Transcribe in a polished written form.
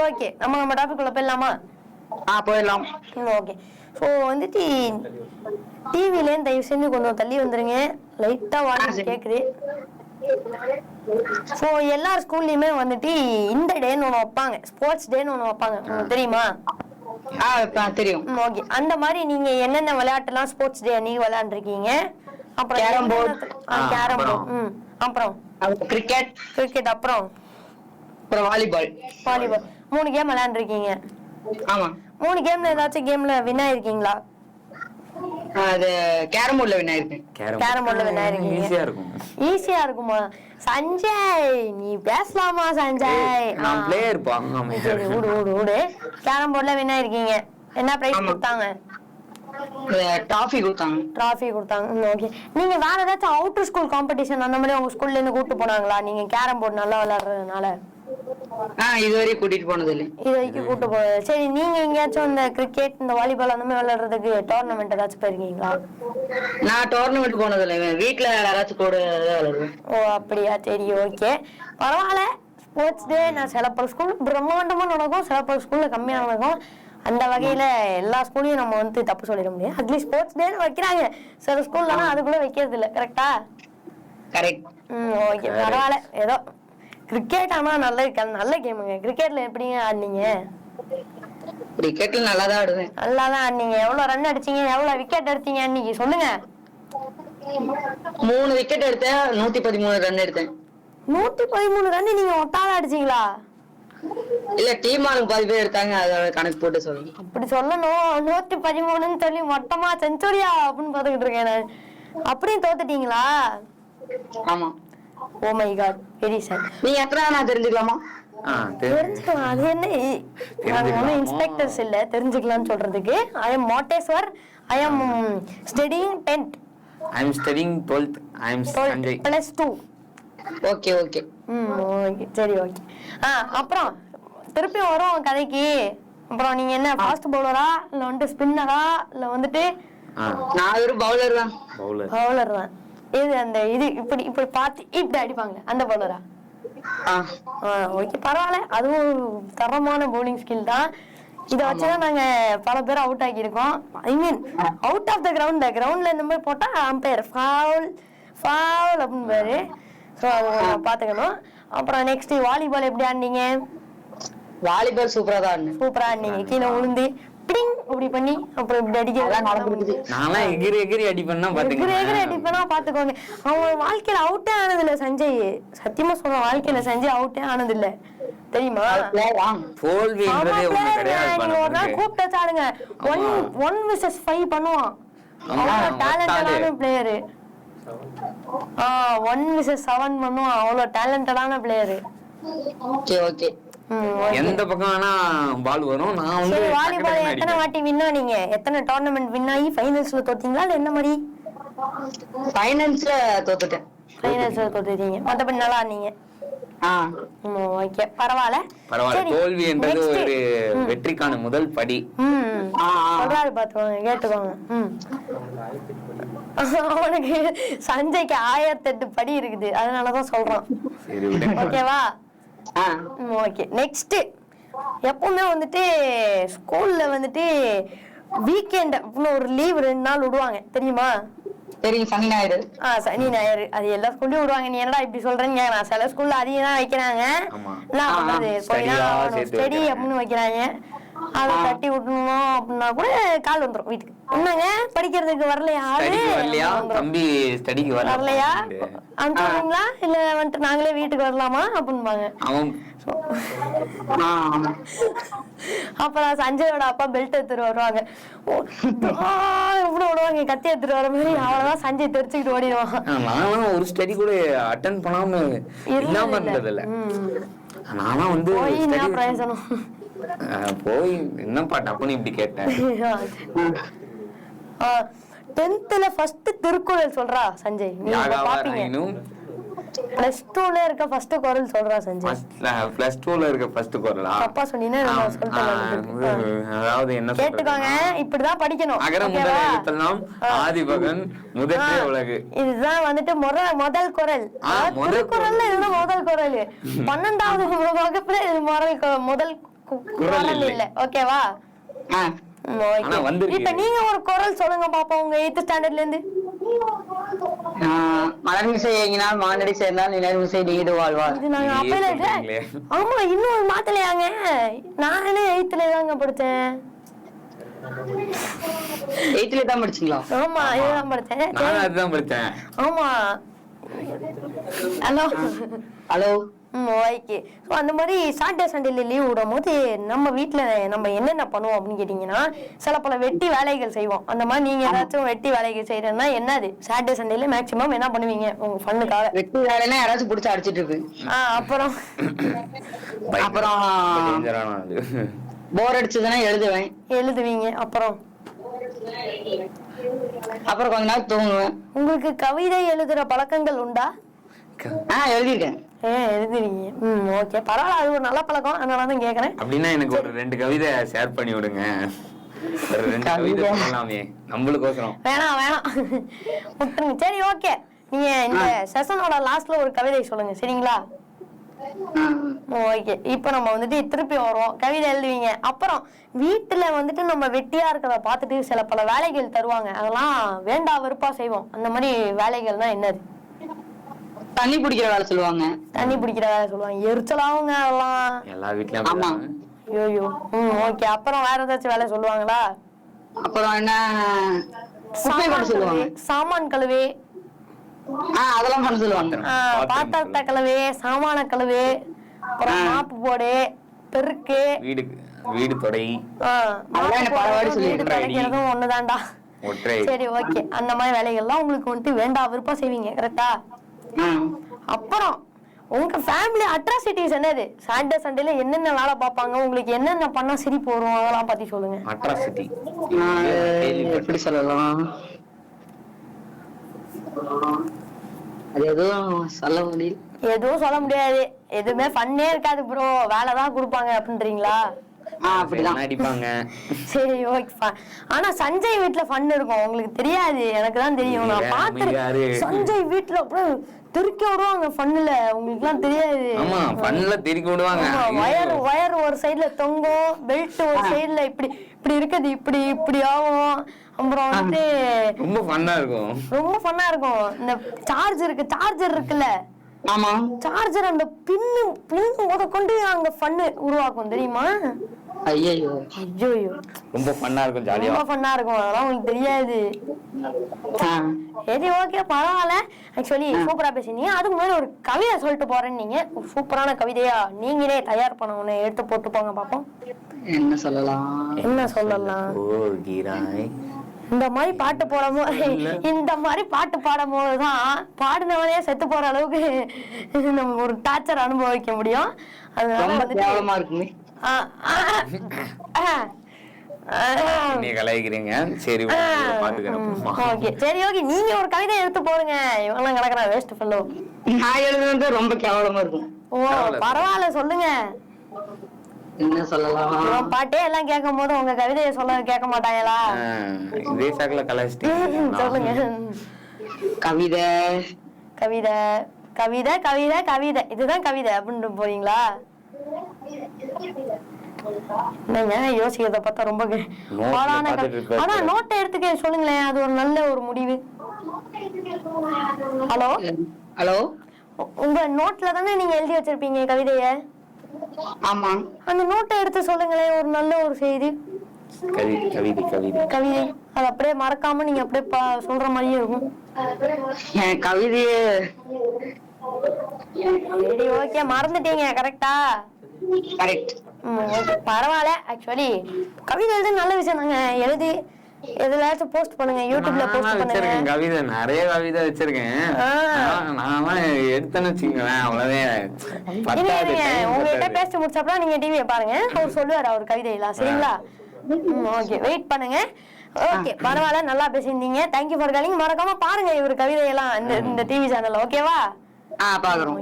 Okay நம்ம topic உள்ள போயிடலாமா? போயிடலாம். ஓகே. ஸோ வந்துட்டு டிவிலேருந்து தயவு செஞ்சு கொஞ்சம் தள்ளி வந்துருங்க. லைட்டா வால்யூம் கேக்குது. ஸோ எல்லா ஸ்கூல்லையுமே வந்துட்டு இந்த டேன்னு ஒன்று வைப்பாங்க, ஸ்போர்ட்ஸ் டேன்னு ஒன்று வைப்பாங்க. உங்களுக்கு தெரியுமா? தெரியும். ஓகே. அந்த மாதிரி நீங்க என்னென்ன விளையாட்டுலாம் ஸ்போர்ட்ஸ் டே அன்னைக்கு விளையாண்டுருக்கீங்க? அப்புறம் கேரம் போர்டு, கேரம் போர்டு, அப்புறம் கிரிக்கெட், அப்புறம் வாலிபால் 3 கேம் விளையாண்டுருக்கீங்க. ஆமா. 3 கேம்ல ஏதாச்சும் கேம்ல வின் ஆயிருக்கீங்களா? அது கேரம் போர்டுல வின் ஆயிருக்கேன். கேரம் போர்டுல வின் ஆயிருக்கீங்க. ஈஸியா இருக்குமா சஞ்சய்? நீ பேசலாமா சஞ்சய்? நான் பிளேயர் பாங்க. சரி ஓடு. கேரம் போர்டுல வின் ஆயிருக்கீங்க. என்ன பிரைஸ் கொடுத்தாங்க? டிராஃபி கொடுத்தாங்க. ஓகே. நீங்க வேற ஏதாச்சும் அவுட்டர் ஸ்கூல் காம்படிஷன் அந்த மாதிரி உங்க ஸ்கூல்ல இருந்து கூட்டு போனாங்களா? நீங்க கேரம் போர்டு நல்லா விளையாடுறதுனால. இதுவரைக்கும் கூட்டிட்டு போனது இல்லை. இது வரைக்கும் கூட்டு போனது. சரி, நீங்க எங்கேயாச்சும் இந்த கிரிக்கெட், இந்த வாலிபால் அந்த மாதிரி விளையாடுறதுக்கு டோர்னமெண்ட் ஏதாச்சும் போயிருக்கீங்களா? நான் டோர்னமெண்ட் போனது இல்லை. வீட்டுல யாராச்சும் கூட விளையாடுவேன். ஓ அப்படியா? சரி ஓகே, பரவாயில்ல. ஸ்போர்ட்ஸ் டே நான் சில பல ஸ்கூல் பிரம்மாண்டமா நடக்கும், சில பல ஸ்கூல்ல கம்மியா நடக்கும். அந்த வகையில எல்லா ஸ்கூலையும் நம்ம வந்து தப்பு சொல்லிட முடியாது. அட்லீஸ்ட் ஸ்போர்ட்ஸ் டே வைக்கிறாங்க, சில ஸ்கூல்லாம் அதுக்குள்ள வைக்கிறது இல்லை. கரெக்டா? கரெக்ட். ஓகே, பரவாயில்ல. ஏதோ கிரிக்கெட் ஆனா நல்ல கேமுங்க. கிரிக்கெட்ல எப்படிங்க ஆடினீங்க? கிரிக்கெட்ல நல்லாதான் ஆடுவேன். நல்லாதான் ஆடினீங்க. எவ்வளவு ரன் அடிச்சீங்க? எவ்வளவு விக்கெட் எடுத்தீங்க அன்னைக்கு சொல்லுங்க? 3 விக்கெட் எடுத்தேன். 113 ரன் எடுத்தேன். 113 ரன் நீங்க ஒட்டாத அடிச்சீங்களா? இல்ல, டீம் ஆளுங்க பாதி பேர் எடுத்தாங்க, அதோட கணக்கு போட்டு சொல்லுங்க. அப்படி சொல்லணும். 113ன்னு சொல்லி மொத்தமா செஞ்சுரியா அப்படின்னு பாத்துக்கிட்டு இருக்கேன் நான். அப்படியும் தோத்துட்டீங்களா? ஆமா. Oh my God, very sad. நீங்க எத்தனை நான் தெரிஞ்சுக்கலாமா? தெரிஞ்சுக்கலாம். அது என்ன, இன்ஸ்பெக்டர்ஸ் இல்ல தெரிஞ்சுக்கலாம்னு சொல்றதுக்கு. ஐ எம் மோட்டேஸ்வர். I am studying 10th. I am studying 12th. I am Sanjay +2. Okay. Okay சரி ஓகே. அப்புறம் திருப்பி வரும் கதைக்கு. அப்புறம் நீங்க என்ன ஃபாஸ்ட் பவுலரா இல்ல வந்துட்டு ஸ்பின்னரா இல்ல வந்துட்டு? நான் ஒரு பவுலர் தான். பவுலர் தான். இது அந்த இது இப்படி இப்படி பார்த்து இப்படி அடிப்பாங்க அந்த பவுலரா? ஓகே, பரவாயில்ல. அதுவும் தரமான பவுலிங் ஸ்கில் தான். இதை வச்சுதான் நாங்க பல பேர் அவுட் ஆக்கியிருக்கோம். I mean out of the கிரவுண்ட்ல இந்த மாதிரி போட்டா அம்பையர் ஃபவுல் அப்படின்னு பேரு. ஸோ அதை பாத்துக்கணும். அப்புறம் நெக்ஸ்ட் வாலிபால் எப்படி ஆடினீங்க? வாலிபால் சூப்பரா ஆடினீங்க. கீழே விழுந்து பிடிங் அப்படி பண்ணி அப்புறம் இப்படி அடிக்கிறது. நான்லாம் எகிரி அடிப்பேன்னா பாத்துக்கோங்க. அவன் வாழ்க்கையில அவுட்டே ஆனது இல்ல சஞ்சய். சத்தியமா சொல்ற, வாழ்க்கையில சஞ்சய் அவுட்டே ஆனது இல்ல, தெரியுமா? ஒரு நாள் கூப்பிட்டு ஆடுங்க, 1 vs 5 பண்ணுவான். டேலண்டடான பிளேயரு. 1 vs 7 பண்ணுவான். அவ்வளவு டேலண்டடான பிளேயரு. எந்த பக்கம் வேணா பால் வரும். நான் வந்து வாலிபால் எத்தனை வாட்டி வின் ஆனீங்க? எத்தனை டோர்னமெண்ட் வின் ஆகி ஃபைனல்ஸ்ல தோத்தீங்களா இல்ல என்ன மாதிரி? ஃபைனல்ஸ்ல தோத்துட்டேன். ஃபைனல்ஸ்ல தோத்துட்டீங்க. மத்தபடி நல்லா ஆனீங்க. ஓகே, பரவாயில்ல. தோல்வி என்பது ஒரு வெற்றிக்கான முதல் படி. சொல்றாரு பாத்துக்கோங்க, கேட்டுக்கோங்க. அவனுக்கு சஞ்சய்க்கு 1008 படி இருக்குது, அதனாலதான் சொல்றான். ஓகேவா? ஓகே. நெக்ஸ்ட், எப்பவுமே வந்துட்டு ஸ்கூல்ல வந்துட்டு வீக்கெண்ட் ஒரு லீவ் 2 நாள் விடுவாங்க, தெரியுமா? தெரியும், சனி ஞாயிறு. சனி ஞாயிறு அது எல்லா ஸ்கூல்லயும் விடுவாங்க. நீ என்னடா இப்படி சொல்றீங்க? நான் சில ஸ்கூல்ல அதிகம் தான் வைக்கிறாங்க. ஸ்டடி அப்படின்னு வைக்கிறாங்க. அதை தட்டி விட்டணும் அப்படின்னா கூட கால் வந்துடும் வீட்டுக்கு. என்னங்க படிக்கிறதுக்கு வரலையா? வரலையா அனுப்பிச்சுங்களா இல்ல வந்துட்டு நாங்களே வீட்டுக்கு வரலாமா அப்படின்பாங்க. அப்புறம் சஞ்சயோட அப்பா பெல்ட் எடுத்துட்டு வருவாங்க. எப்படி விடுவாங்க, கத்தி எடுத்துட்டு வர மாதிரி. அவ்வளவுதான், சஞ்சய் தெரிச்சுக்கிட்டு ஓடிடுவான். ஒரு ஸ்டடி கூட அட்டெண்ட் பண்ணாம இல்லாம இருந்ததில்ல. நானா வந்து பிரயோஜனம் போய் என்னப்பா டப்புன்னு இப்படி கேட்டேன். 10th ஃபர்ஸ்ட் திருக்குறள் சொல்றா சஞ்சய். நீங்க பாப்பீங்க. +2ல இருக்க ஃபர்ஸ்ட் குறள் சொல்றா சஞ்சய். +2ல இருக்க ஃபர்ஸ்ட் குறளா? தப்பா சொன்னீனா நான் சொல்றேன். அதாவது என்ன கேட்டுக்கோங்க, இப்படிதான் படிக்கணும். அகர முதல எழுத்தெல்லாம் ஆதிபகன் முதற்றே உலகு. இதுதான் வந்துட்டு முதல் குறள். திருக்குறள்ல இதுதான் முதல் குறள். 12வது வகுப்புல முதல் குரல் இல்ல. ஓகேவா? ஆனா வந்திருக்கு. இப்ப நீங்க ஒரு குரல் சொல்லுங்க பாப்போம் உங்க 8th ஸ்டாண்டர்ட்ல இருந்து. மலர் மிசை ஏங்கினால் மானடி சேர்ந்தால் நிலர் மிசை நீடு வாழ்வார். இது நாங்க அப்பையில ஆமா இன்னும் மாத்தலையாங்க. நானே 8th தாங்க படிச்சேன். 8th தான் படிச்சீங்களா? ஆமா இதுதான் படிச்சேன். நான் அதுதான் படிச்சேன். ஆமா. Hello hello. ஓகே. ஸோ அந்த மாதிரி சண்டேல லீவ் விடும் போது நம்ம வீட்டில் நம்ம என்னென்ன பண்ணுவோம் அப்படின்னு கேட்டிங்கன்னா சில பல வெட்டி வேலைகள் செய்வோம். அந்த மாதிரி நீங்கள் ஏதாச்சும் வெட்டி வேலைகள் செய்யறதுன்னா என்னது சண்டேல மேக்ஸிமம் என்ன பண்ணுவீங்க உங்க ஃபண்ணுக்காக? வெட்டி வேலைன்னா யாராச்சும் பிடிச்சி அடிச்சிட்டு இருக்கு. அப்புறம் போர் அடிச்சதுன்னா எழுதுவீங்க. அப்புறம் கொஞ்ச நாள் தூங்குவேன். உங்களுக்கு கவிதை எழுதுற பழக்கங்கள் உண்டா? எழுதிருக்கேன். எழுதுவீங்க. ஓகே பரவாயில்ல. அது ஒரு நல்ல பழக்கம். அதனாலதான் கேக்குறேன். அப்படின்னா எனக்கு ஒரு 2 கவிதை ஷேர் பண்ணி விடுங்க. ஒரு 2 கவிதை சொல்லலாமே நம்மளுக்கோசரம். வேணாம் விட்டுருங்க. சரி ஓகே. நீங்க இந்த செஷனோட லாஸ்ட்ல ஒரு கவிதை சொல்லுங்க சரிங்களா? ஓகே. இப்ப நம்ம வந்துட்டு திருப்பி வருவோம். கவிதை எழுதுவீங்க. அப்புறம் வீட்டுல வந்துட்டு நம்ம வெட்டியா இருக்கிறத பார்த்துட்டு சில பல வேலைகள் தருவாங்க. அதெல்லாம் வேண்டா வெறுப்பா செய்வோம். அந்த மாதிரி வேலைகள்னா என்னது? தண்ணி பிடிக்கிற வேலை சொல்லுவாங்க. எரிச்சலாவுங்க அதெல்லாம் எல்லா வீட்லயும். ஐயோ. ஓகே. அப்புறம் வேற ஏதாச்சும் வேலை சொல்லுவாங்களா? அப்புறம் என்ன சாமான் கழுவே. அதெல்லாம் பண்ண சொல்லுவாங்க. பாத்திரத்தை கழுவே, சாமான கழுவே, அப்புறம் மாப்பு போடு, பெருக்கு, வீடு தொடை. வீடு துடைக்கிறதும் ஒண்ணுதான்டா. சரி ஓகே. அந்த மாதிரி வேலைகள்லாம் உங்களுக்கு வந்துட்டு வேண்டா விருப்பா செய்வீங்க கரெக்டா? அப்புறம் உங்க ஃபேமிலி அட்ராசிட்டிஸ் என்னது? சண்டேல என்னென்ன வேலை பார்ப்பாங்க? உங்களுக்கு என்னென்ன பண்ணா சிரிப்பு வரும்? அதெல்லாம் பத்தி சொல்லுங்க. அட்ராசிட்டி எப்படி சொல்லலாம்? எதுவும் சொல்ல முடியாது. எதுவுமே ஃபன்னே இருக்காது ப்ரோ. வேலைதான் கொடுப்பாங்க அப்படின்றீங்களா? சரி ஓகே. ஆனா சஞ்சய் வீட்டுல ஃபன் இருக்கும். உங்களுக்கு தெரியாது, எனக்கு தான் தெரியும். நான் பாத்துறேன். சஞ்சய் வீட்டுல அப்புறம் திருக்கி விடுவாங்க ஃபன்னுல. உங்களுக்கு எல்லாம் தெரியாது. ஆமா ஃபன்ல திருக்கி விடுவாங்க. வயர் ஒரு சைடுல தொங்கும், பெல்ட் ஒரு சைடுல இப்படி இருக்குது, இப்படி ஆகும். அப்புறம் வந்து ரொம்ப ஃபன்னா இருக்கும். இந்த சார்ஜர் இருக்குல்ல, ஆமா சார்ஜர் அந்த பின்னு முத கொண்டு அங்க ஃபன்னு உருவாக்கும் தெரியுமா? ஐயோ ரொம்ப ஃபன்னா இருக்கும். ஜாலியா ரொம்ப ஃபன்னா இருக்கும். அதெல்லாம் உங்களுக்கு தெரியாது. சரி ஓகே பரவாயில்ல. ஆக்சுவலி சூப்பரா பேசினீங்க. அதுக்கு முன்னாடி ஒரு கவிதை சொல்லிட்டு போறேன்னு நீங்க சூப்பரான கவிதையா நீங்களே தயார் பண்ண ஒண்ணு எடுத்து போட்டு போங்க பாப்போம். என்ன சொல்லலாம்? இந்த மாதிரி பாட்டு பாடும் போதுதான் பாடினவனே செத்து போற அளவுக்கு நம்ம ஒரு டார்ச்சர் அனுபவிக்க முடியும். அதனால வந்துட்டு சரி ஓகே. நீங்க ஒரு கவிதை எடுத்து போடுங்க. இவெல்லாம் கிடக்குறா வேஸ்ட் ஃபெல்லோ. நான் எழுதுறது ரொம்ப கேவலமா இருக்கும். ஓ பரவாயில்ல சொல்லுங்க. என்ன சொல்லலாம்? பாட்டே எல்லாம் கேட்கும் போது உங்க கவிதையை சொல்ல கேட்க மாட்டாங்களா? சொல்லுங்க. கவிதை இதுதான் கவிதை அப்படின்னு போறீங்களா? என்னங்க யோசிக்கிறத பார்த்தா ரொம்ப ஆனா நோட்டை எடுத்துக்க சொல்லுங்களேன். அது ஒரு நல்ல ஒரு முடிவு. ஹலோ உங்க நோட்ல தானே நீங்க எழுதி வச்சிருப்பீங்க கவிதைய? ஆமா. அந்த நோட்டை எடுத்து சொல்லுங்களேன். ஒரு நல்ல ஒரு செய்தி கவிதை அது அப்படியே மறக்காம நீங்க அப்படியே சொல்ற மாதிரியே இருக்கும். கவிதையே ஓகே மறந்துட்டீங்க கரெக்டா? பரவாயில்ல. ஆக்சுவலி கவிதை எழுது நல்ல விஷயம் தாங்க. எழுதி எதுலாச்சும் போஸ்ட் பண்ணுங்க, யூடியூப்ல போஸ்ட் பண்ணுங்க. கவிதை நிறைய கவிதை வச்சிருக்கேன். நான் எடுத்தேன்னு வச்சுக்கோங்களேன் அவ்வளவுதான். உங்ககிட்ட பேசி முடிச்சப்பறம் நீங்க டிவியை பாருங்க. அவர் சொல்லுவாரு அவர் கவிதையெல்லாம் சரிங்களா? ஓகே வெயிட் பண்ணுங்க. ஓகே பரவாயில்ல நல்லா பேசியிருந்தீங்க. Thank you for calling. மறக்காம பாருங்க இவர் கவிதையெல்லாம் இந்த டிவி சேனல்ல. ஓகேவா? பாக்குறோம்.